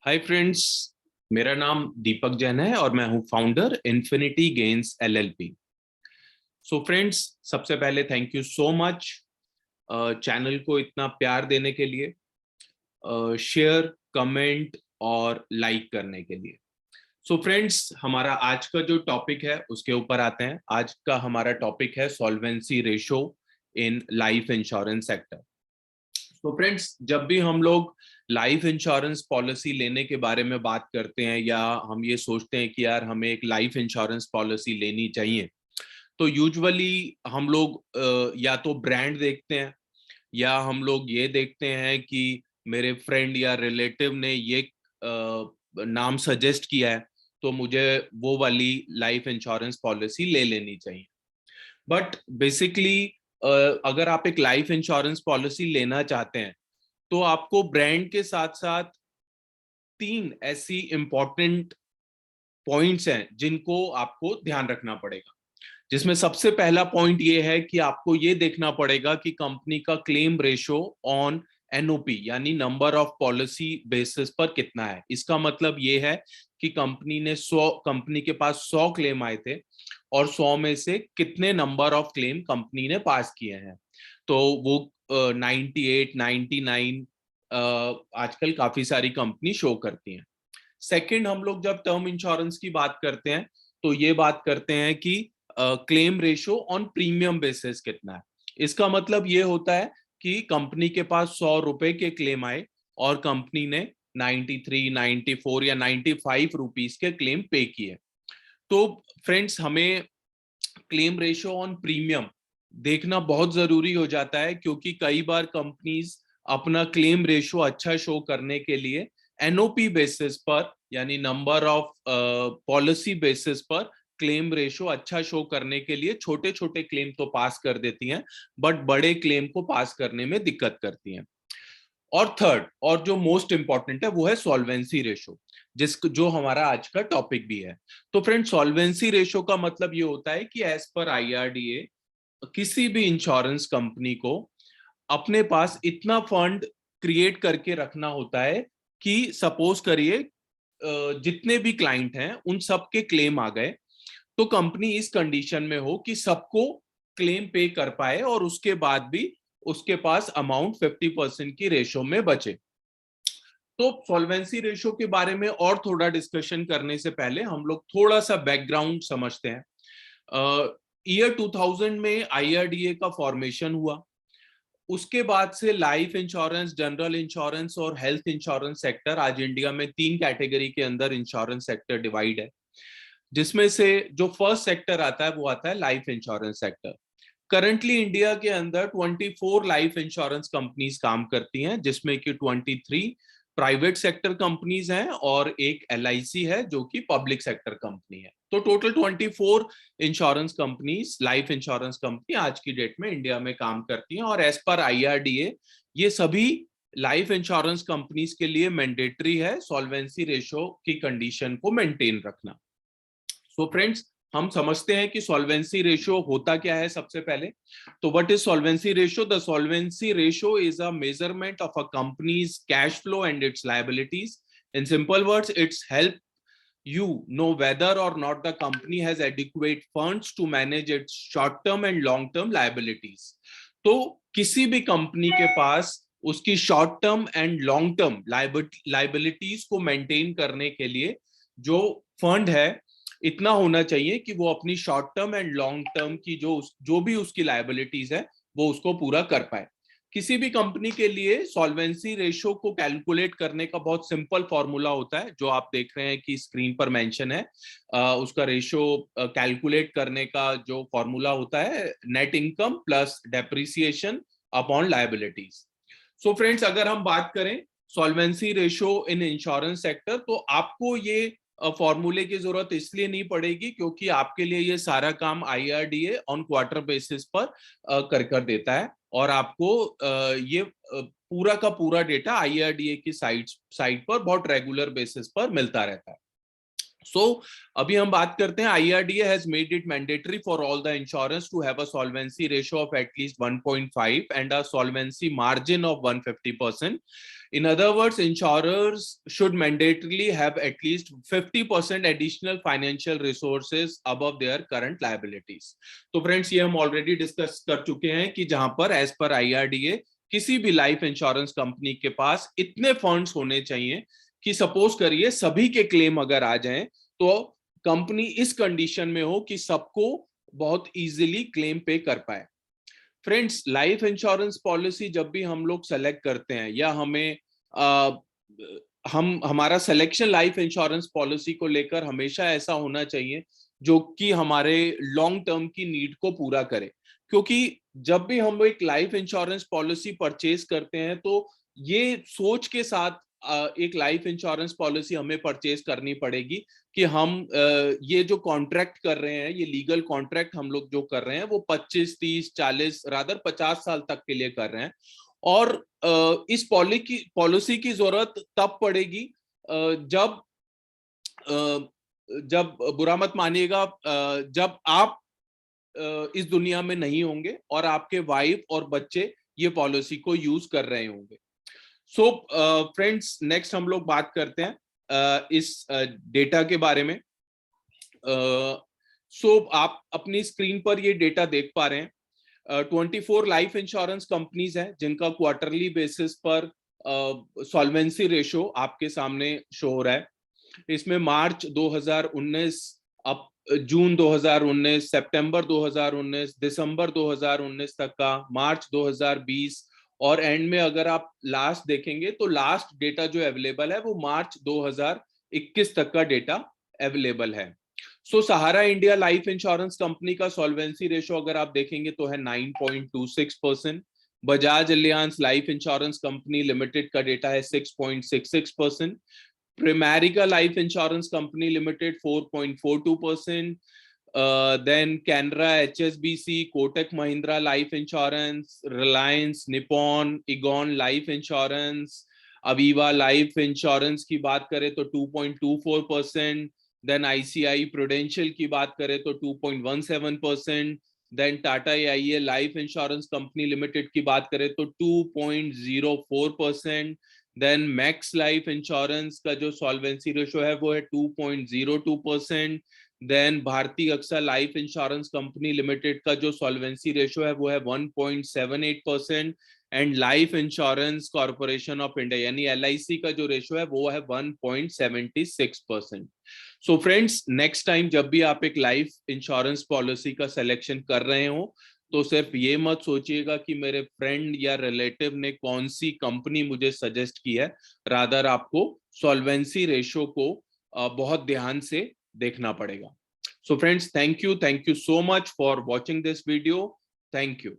Hi friends. मेरा नाम दीपक जैन है और मैं हूं founder infinity gains LLP. So friends, सबसे पहले thank you so much channel को इतना प्यार देने के लिए, शेयर, कमेंट और लाइक करने के लिए। सो फ्रेंड्स, हमारा आज का जो टॉपिक है उसके ऊपर आते हैं। आज का हमारा टॉपिक है solvency ratio in life insurance sector. तो फ्रेंड्स, जब भी हम लोग लाइफ इंश्योरेंस पॉलिसी लेने के बारे में बात करते हैं या हम ये सोचते हैं कि यार हमें एक लाइफ इंश्योरेंस पॉलिसी लेनी चाहिए, तो यूजुअली हम लोग या तो ब्रांड देखते हैं या हम लोग ये देखते हैं कि मेरे फ्रेंड या रिलेटिव ने ये नाम सजेस्ट किया है तो मुझे वो वाली लाइफ इंश्योरेंस पॉलिसी ले लेनी चाहिए। बट बेसिकली अगर आप एक लाइफ इंश्योरेंस पॉलिसी लेना चाहते हैं तो आपको ब्रांड के साथ साथ तीन ऐसी इंपॉर्टेंट पॉइंट्स हैं जिनको आपको ध्यान रखना पड़ेगा। जिसमें सबसे पहला पॉइंट ये है कि आपको ये देखना पड़ेगा कि कंपनी का क्लेम रेशो ऑन एनओपी यानी नंबर ऑफ पॉलिसी बेसिस पर कितना है। इसका मतलब ये है कि कंपनी के पास 100 क्लेम आए थे और 100 में से कितने नंबर ऑफ क्लेम कंपनी ने पास किए हैं। तो वो 98, 99 आजकल काफी सारी कंपनी शो करती हैं। सेकंड, हम लोग जब टर्म इंश्योरेंस की बात करते हैं तो ये बात करते हैं कि claim ratio on premium basis कितना है। इसका मतलब ये होता है कि कंपनी के पास 100 रुपए के क्लेम आए और कंपनी ने 93, 94 या 95 रुपीस के क्लेम पे किए। तो फ्रेंड्स, हमें क्लेम रेशो ऑन प्रीमियम देखना बहुत जरूरी हो जाता है, क्योंकि कई बार कंपनीज अपना क्लेम रेशो अच्छा शो करने के लिए एनओपी बेसिस पर यानी नंबर ऑफ पॉलिसी बेसिस पर क्लेम रेशो अच्छा शो करने के लिए छोटे छोटे क्लेम तो पास कर देती हैं, बट बड़े क्लेम को पास करने में दिक्कत करती हैं। और थर्ड, और जो मोस्ट इंपॉर्टेंट है, वो है सॉल्वेंसी रेशो, जो हमारा आज का टॉपिक भी है। तो फ्रेंड, सॉल्वेंसी रेशो का मतलब ये होता है कि एज पर आईआरडीए किसी भी इंश्योरेंस कंपनी को अपने पास इतना फंड क्रिएट करके रखना होता है कि सपोज करिए जितने भी क्लाइंट हैं उन सबके क्लेम आ गए, तो कंपनी इस कंडीशन में हो कि सबको क्लेम पे कर पाए और उसके बाद भी उसके पास अमाउंट 50% की रेशो में बचे। तो सॉल्वेंसी रेशो के बारे में और थोड़ा डिस्कशन करने से पहले हम लोग थोड़ा सा बैकग्राउंड समझते हैं। ईयर 2000 में आईआरडीए का फॉर्मेशन हुआ। उसके बाद से लाइफ इंश्योरेंस, जनरल इंश्योरेंस और हेल्थ इंश्योरेंस सेक्टर, आज इंडिया में तीन कैटेगरी के अंदर इंश्योरेंस सेक्टर डिवाइड है, जिसमें से जो फर्स्ट सेक्टर आता है वो आता है life insurance sector. Currently India के अंदर 24 लाइफ इंश्योरेंस कंपनीज काम करती हैं, जिसमें कि 23 प्राइवेट सेक्टर कंपनीज हैं और एक एलआईसी है जो कि पब्लिक सेक्टर कंपनी है। तो total 24 insurance companies, life insurance company आज की डेट में इंडिया में काम करती हैं। और एज पर आईआरडीए ये सभी लाइफ इंश्योरेंस कंपनीज के लिए मैंडेटरी है सॉल्वेंसी रेशो की कंडीशन को मेंटेन रखना। सो फ्रेंड्स, हम समझते हैं कि सॉल्वेंसी रेशियो होता क्या है। सबसे पहले तो what is solvency ratio? The solvency ratio is a measurement of a companies cash flow and it's liabilities. In simple words, it's help you know whether or not the company has adequate funds to manage its short term and long term liabilities। तो किसी भी company के पास उसकी short term and long term liabilities को maintain करने के लिए जो फंड है, इतना होना चाहिए कि वो अपनी short term and long term की जो भी उसकी लाइबिलिटीज है वो उसको पूरा कर पाए। किसी भी कंपनी के लिए सॉल्वेंसी रेशो को कैलकुलेट करने का बहुत सिंपल फॉर्मूला होता है, जो आप देख रहे हैं कि स्क्रीन पर मेंशन है। उसका रेशो कैलकुलेट करने का जो फॉर्मूला होता है, net income plus depreciation upon liabilities. So friends, अगर हम बात करें solvency ratio in insurance sector, तो आपको ये फॉर्मूले की जरूरत इसलिए नहीं पड़ेगी क्योंकि आपके लिए ये सारा काम आईआरडीए ऑन क्वार्टर बेसिस पर कर देता है और आपको ये पूरा का पूरा डेटा आईआरडीए की साइट पर बहुत रेगुलर बेसिस पर मिलता रहता है। अभी हम बात करते हैं, IRDA has made it mandatory for all the insurance to have a solvency ratio of at least 1.5 and a solvency margin of 150%. In other words, insurers should mandatorily have at least 50% additional financial resources above their current liabilities. तो friends, ये हम already discuss कर चुके हैं कि जहां पर as per IRDA किसी भी लाइफ इंश्योरेंस कंपनी के पास इतने फंड्स होने चाहिए कि सपोज करिए सभी के क्लेम अगर आ जाएं तो कंपनी इस कंडीशन में हो कि सबको बहुत इजीली क्लेम पे कर पाए। फ्रेंड्स, लाइफ इंश्योरेंस पॉलिसी जब भी हम लोग सेलेक्ट करते हैं या हमारा सिलेक्शन लाइफ इंश्योरेंस पॉलिसी को लेकर हमेशा ऐसा होना चाहिए जो कि हमारे लॉन्ग टर्म की नीड को पूरा करे, क्योंकि जब भी हम एक लाइफ इंश्योरेंस पॉलिसी परचेज करते हैं तो ये सोच के साथ एक लाइफ इंश्योरेंस पॉलिसी हमें परचेज करनी पड़ेगी कि हम ये जो कॉन्ट्रैक्ट कर रहे हैं, ये लीगल कॉन्ट्रैक्ट हम लोग जो कर रहे हैं वो 25, 30, 40 रादर 50 साल तक के लिए कर रहे हैं। और इस पॉलिसी की जरूरत तब पड़ेगी जब बुरा मत मानिएगा, जब आप इस दुनिया में नहीं होंगे और आपके वाइफ और बच्चे ये पॉलिसी को यूज कर रहे होंगे। सो फ्रेंड्स, नेक्स्ट हम लोग बात करते हैं इस डेटा के बारे में। आप अपनी स्क्रीन पर ये डेटा देख पा रहे हैं। 24 लाइफ इंश्योरेंस कंपनीज हैं जिनका क्वार्टरली बेसिस पर सॉल्वेंसी रेशो आपके सामने शो हो रहा है। इसमें मार्च 2019, अब जून 2019, सितंबर 2019, दिसंबर 2019 तक का, मार्च 2020 और एंड में अगर आप लास्ट देखेंगे तो लास्ट डेटा जो अवेलेबल है वो मार्च 2021 तक का डेटा अवेलेबल है। सहारा इंडिया लाइफ इंश्योरेंस कंपनी का सॉल्वेंसी रेशो अगर आप देखेंगे तो है 9.26%। Bajaj Alliance life insurance company limited का डेटा है 6.66%। Primerica Life Insurance Company Limited 4.42%. Then Canara, HSBC, Kotak Mahindra Life Insurance, Reliance, Nippon, Egon Life Insurance, Aviva Life Insurance की बात करें तो 2.24%. Then ICI Prudential की बात करें तो 2.17%. Then Tata AIA Life Insurance Company Limited की बात करें तो 2.04%. देन मैक्स लाइफ इंश्योरेंस का जो सॉल्वेंसी रेशो है वो है 2.02%। Then Bharatiya AXA life insurance company limited का जो सॉल्वेंसी रेशो है वो है 1.78%। And life insurance corporation of India यानी LIC का जो रेशो है वो है 1.76%। सो फ्रेंड्स, नेक्स्ट टाइम जब भी आप एक लाइफ इंश्योरेंस पॉलिसी का सिलेक्शन कर रहे हो तो सिर्फ ये मत सोचिएगा कि मेरे फ्रेंड या रिलेटिव ने कौन सी कंपनी मुझे सजेस्ट की है, रादर आपको सॉल्वेंसी रेशो को बहुत ध्यान से देखना पड़ेगा। So friends, thank you so much for watching this video. Thank you.